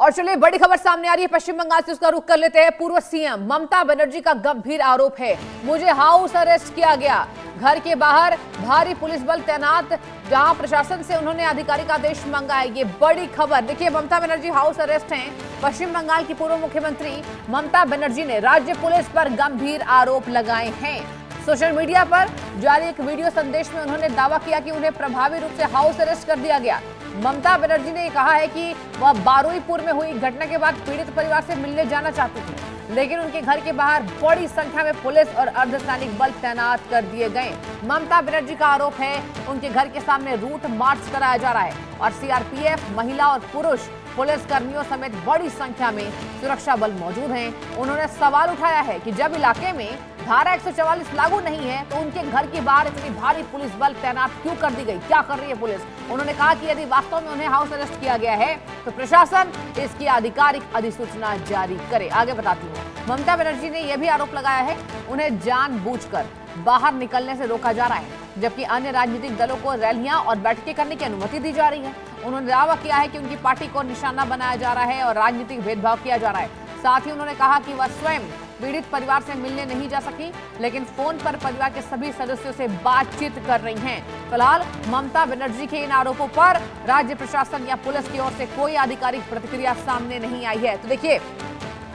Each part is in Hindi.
और चलिए बड़ी खबर सामने आ रही है पश्चिम बंगाल से, उसका रुख कर लेते हैं। पूर्व सीएम ममता बनर्जी का गंभीर आरोप है, मुझे हाउस अरेस्ट किया गया। घर के बाहर भारी पुलिस बल तैनात, जहां प्रशासन से उन्होंने आधिकारिक आदेश मांगा है। ये बड़ी खबर देखिए, ममता बनर्जी हाउस अरेस्ट हैं। पश्चिम बंगाल की पूर्व मुख्यमंत्री ममता बनर्जी ने राज्य पुलिस पर गंभीर आरोप लगाए हैं। सोशल मीडिया पर जारी एक वीडियो संदेश में उन्होंने दावा किया कि उन्हें प्रभावी रूप से हाउस अरेस्ट कर दिया गया। ममता बनर्जी ने कहा है कि वह बारुईपुर में हुई घटना के बाद पीड़ित परिवार से मिलने जाना चाहती थी, लेकिन उनके घर के बाहर बड़ी संख्या में पुलिस और अर्धसैनिक बल तैनात कर दिए गए। ममता बनर्जी का आरोप है उनके घर के सामने रूट मार्च कराया जा रहा है और सीआरपीएफ, महिला और पुरुष पुलिस कर्मियों समेत बड़ी संख्या में सुरक्षा बल मौजूद हैं। उन्होंने सवाल उठाया है कि जब इलाके में धारा 144 लागू नहीं है तो उनके घर के बाहर इतनी भारी पुलिस बल तैनात क्यों कर दी गई, क्या कर रही है पुलिस। उन्होंने कहा कि यदि वास्तव में उन्हें हाउस अरेस्ट किया गया है तो प्रशासन इसकी आधिकारिक अधिसूचना जारी करे। आगे बताती हूँ, ममता बनर्जी ने यह भी आरोप लगाया है उन्हें जानबूझकर बाहर निकलने से रोका जा रहा है, जबकि अन्य राजनीतिक दलों को रैलियां और बैठकें करने की अनुमति दी जा रही है। उन्होंने दावा किया है कि उनकी पार्टी को निशाना बनाया जा रहा है और राजनीतिक भेदभाव किया जा रहा है। साथ ही उन्होंने कहा कि वह स्वयं पीड़ित परिवार से मिलने नहीं जा सकी, लेकिन फोन पर परिवार के सभी सदस्यों से बातचीत कर रही हैं। फिलहाल ममता बनर्जी के इन आरोपों पर राज्य प्रशासन या पुलिस की ओर से कोई आधिकारिक प्रतिक्रिया सामने नहीं आई है। तो देखिए,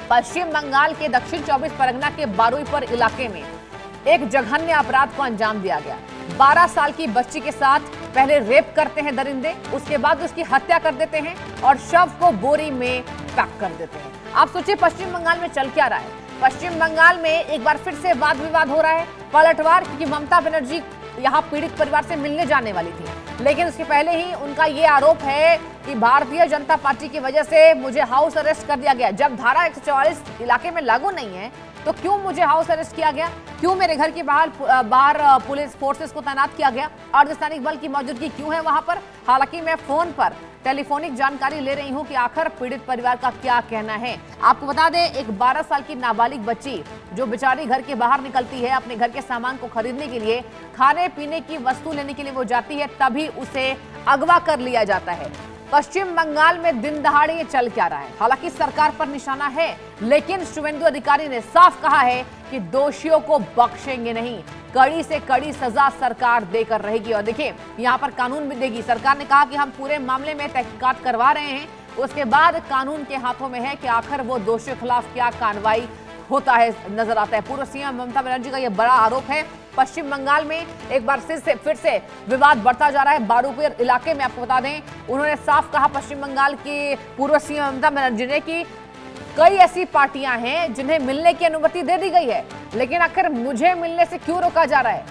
पश्चिम बंगाल के दक्षिण 24 परगना के बारुईपुर इलाके में एक जघन्य अपराध को अंजाम दिया गया। 12 साल की बच्ची के साथ पहले रेप करते हैं दरिंदे, उसके बाद उसकी हत्या कर देते हैं और शव को बोरी में पैक कर देते हैं। आप सोचिए पश्चिम बंगाल में चल क्या रहा है। पश्चिम बंगाल में एक बार फिर से वाद विवाद हो रहा है, पलटवार, क्योंकि ममता बनर्जी यहाँ पीड़ित परिवार से मिलने जाने वाली थी, लेकिन उसके पहले ही उनका ये आरोप है कि भारतीय जनता पार्टी की वजह से मुझे हाउस अरेस्ट कर दिया गया। जब धारा 144 इलाके में लागू नहीं है तो क्यों मुझे हाउस अरेस्ट किया गया, क्यों मेरे घर के बाहर पुलिस फोर्सेस को तैनात किया गया, अर्धसैनिक बल की मौजूदगी क्यों है वहां पर। हालांकि मैं फोन पर टेलीफोनिक जानकारी ले रही हूं कि आखिर पीड़ित परिवार का क्या कहना है। आपको बता दें, एक 12 साल की नाबालिग बच्ची जो बेचारी घर के बाहर निकलती है अपने घर के सामान को खरीदने के लिए, खाने पीने की वस्तु लेने के लिए वो जाती है, तभी उसे अगवा कर लिया जाता है। पश्चिम बंगाल में दिन दहाड़े ये चल क्या रहा है। हालांकि सरकार पर निशाना है, लेकिन शुभेंदु अधिकारी ने साफ कहा है कि दोषियों को बख्शेंगे नहीं, कड़ी से कड़ी सजा सरकार देकर रहेगी। और देखिए, यहाँ पर कानून भी देगी। सरकार ने कहा कि हम पूरे मामले में तहकीकात करवा रहे हैं, उसके बाद कानून के हाथों में है कि आखिर वो दोषियों के खिलाफ क्या कार्रवाई होता है, नजर आता है। पूर्व सीएम ममता बनर्जी का यह बड़ा आरोप है। पश्चिम बंगाल में एक बार फिर से विवाद बढ़ता जा रहा है। बारुईपुर इलाके में आपको बता दें, उन्होंने साफ कहा पश्चिम बंगाल की पूर्व सीएम ममता बनर्जी ने कि कई ऐसी पार्टियां हैं जिन्हें मिलने की अनुमति दे दी गई है, लेकिन आखिर मुझे मिलने से क्यों रोका जा रहा है,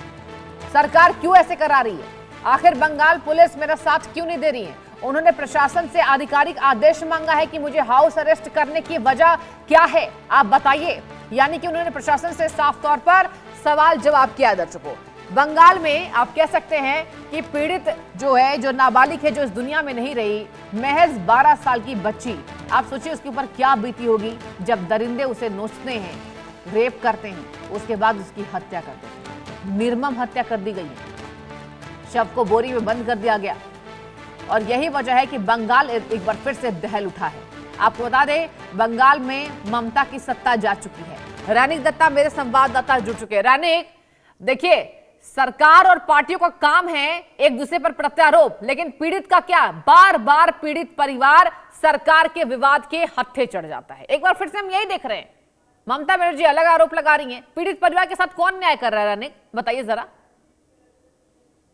सरकार क्यों ऐसे करा रही है, आखिर बंगाल पुलिस मेरा साथ क्यों नहीं दे रही है। उन्होंने प्रशासन से आधिकारिक आदेश मांगा है कि मुझे हाउस अरेस्ट करने की वजह क्या है, आप बताइए। यानी कि उन्होंने प्रशासन से साफ तौर पर सवाल जवाब किया दर्शकों। बंगाल में आप कह सकते हैं कि पीड़ित जो है, जो नाबालिग है, जो इस दुनिया में नहीं रही, महज 12 साल की बच्ची, आप सोचिए उसके ऊपर क्या बीती होगी जब दरिंदे उसे नोचते हैं, रेप करते हैं, उसके बाद उसकी हत्या करते हैं। निर्मम हत्या कर दी गई है, शव को बोरी में बंद कर दिया गया। और यही वजह है कि बंगाल एक बार फिर से दहल उठा है। आपको बता दें, बंगाल में ममता की सत्ता जा चुकी है। रैनिक दत्ता मेरे संवाददाता जुड़ चुके हैं। रैनिक, देखिए, सरकार और पार्टियों का काम है एक दूसरे पर प्रत्यारोप, लेकिन पीड़ित का क्या, बार बार पीड़ित परिवार सरकार के विवाद के हत्थे चढ़ जाता है। एक बार फिर से हम यही देख रहे हैं, ममता बनर्जी अलग आरोप लगा रही हैं, पीड़ित परिवार के साथ कौन न्याय कर रहा है। रैनिक, बताइए जरा।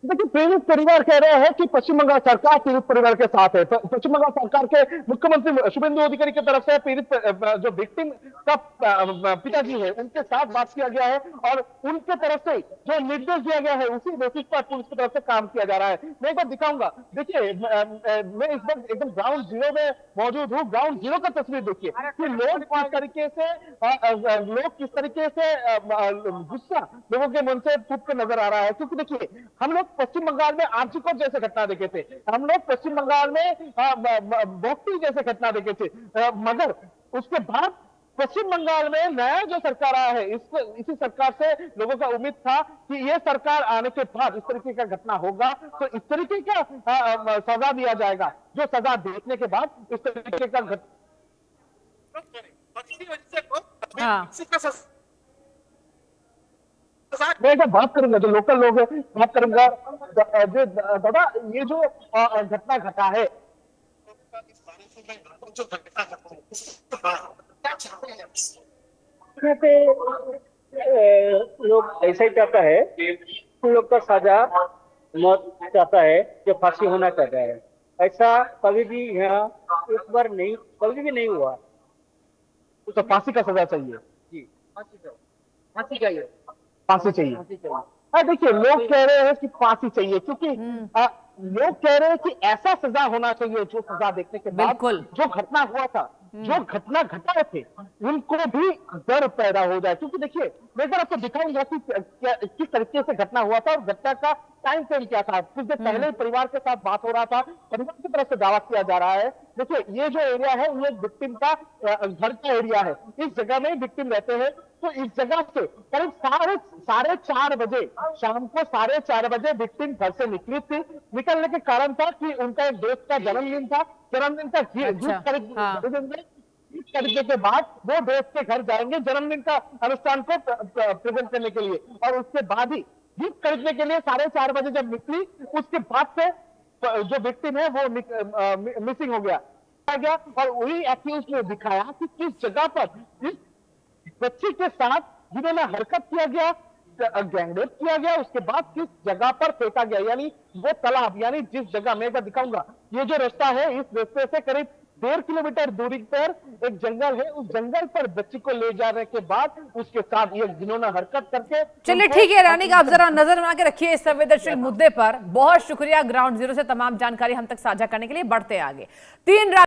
देखिए, पीड़ित परिवार कह रहे हैं कि पश्चिम बंगाल सरकार पीड़ित परिवार के साथ है। पश्चिम बंगाल सरकार के मुख्यमंत्री शुभेंदु अधिकारी की तरफ से पीड़ित जो विक्टिम का पिताजी है उनके साथ बात किया गया है और उनके तरफ से जो निर्देश दिया गया है उसी बेसिस पर पुलिस की तरफ से काम किया जा रहा है। मैं एक बार दिखाऊंगा। देखिए, मैं इस वक्त एकदम ग्राउंड जीरो में मौजूद हूँ। ग्राउंड जीरो का तस्वीर देखिए कि लोग किस तरीके से गुस्सा लोगों के मन से फूट कर नजर आ रहा है। क्योंकि देखिए, हम लोग पश्चिम बंगाल में आर्चिकोट जैसे घटना देखे थे, हम लोग पश्चिम बंगाल में भोक्ती जैसे घटना देखे थे, मगर उसके बाद पश्चिम बंगाल में नया जो सरकार आया है, इसी सरकार से लोगों का उम्मीद था कि ये सरकार आने के बाद इस तरीके का घटना होगा तो इस तरीके का सजा दिया जाएगा, जो सजा देखने के बाद इस तरीके का हाँ। मैं एक बात करूंगा, जो लोकल लोग हैं बात करूंगा। जो दादा, ये जो घटना घटा है, जो घटना घटा है, क्या चाहते हैं? यहाँ पे लोग ऐसा ही चाहता है, उन लोग का सजा मौत चाहता है, जो फांसी होना चाहता है। ऐसा कभी भी यहाँ एक बार नहीं, कभी भी नहीं हुआ। तो फांसी का सजा चाहिए, जी, फांसी चाहिए, फांसी चाहिए। फांसी चाहिए। देखिए, लोग कह रहे हैं कि फांसी चाहिए, क्योंकि लोग कह रहे हैं कि ऐसा सजा होना चाहिए जो सजा देखने के बाद बिल्कुल। जो घटना हुआ था, जो घटना घटाए थे, उनको भी डर पैदा हो जाए। क्योंकि देखिए, मैं अगर आपको दिखाऊंगा कि किस तरीके से घटना हुआ था और घटना का टाइम फ्रेम क्या था। कुछ देर पहले परिवार के साथ बात हो रहा था, परिवार की तरफ से दावा किया जा रहा है। देखिए, ये जो एरिया है, ये विक्टिम का घर का एरिया है। इस जगह में विक्टिम रहते हैं। तो इस जगह से करीब साढ़े 4 बजे, शाम को 4:30 बजे विक्टिम घर से निकली थी। निकलने के कारण था कि उनका एक दोस्त का जन्मदिन था, जन्मदिन का करने के बाद वो दोस्त के घर जाएंगे जन्मदिन का अनुष्ठान को प्रेजेंट करने के लिए। और उसके बाद ही गिफ्ट खरीदने के लिए 4:30 बजे जब निकली, उसके बाद से जो विक्टिम है वो मिसिंग हो गया। और वही एक्यूज ने दिखाया कि किस जगह पर इस बच्ची के साथ जिन्होंने हरकत किया गया, गैंगरेप किया गया, उसके बाद किस जगह पर फेंका गया। यानी वो तालाब, यानी जिस जगह मैं दिखाऊंगा, ये जो रास्ता है, इस रास्ते से करीब 1.5 किलोमीटर दूरी पर एक जंगल है। उस जंगल पर बच्ची को ले जाने के बाद उसके साथ ये जिन्होंने हरकत करके। चलिए ठीक है रानी, आप जरा नजर बना के रखिए इस संवेदनशील मुद्दे पर। बहुत शुक्रिया ग्राउंड जीरो से तमाम जानकारी हम तक साझा करने के लिए। बढ़ते आगे। 3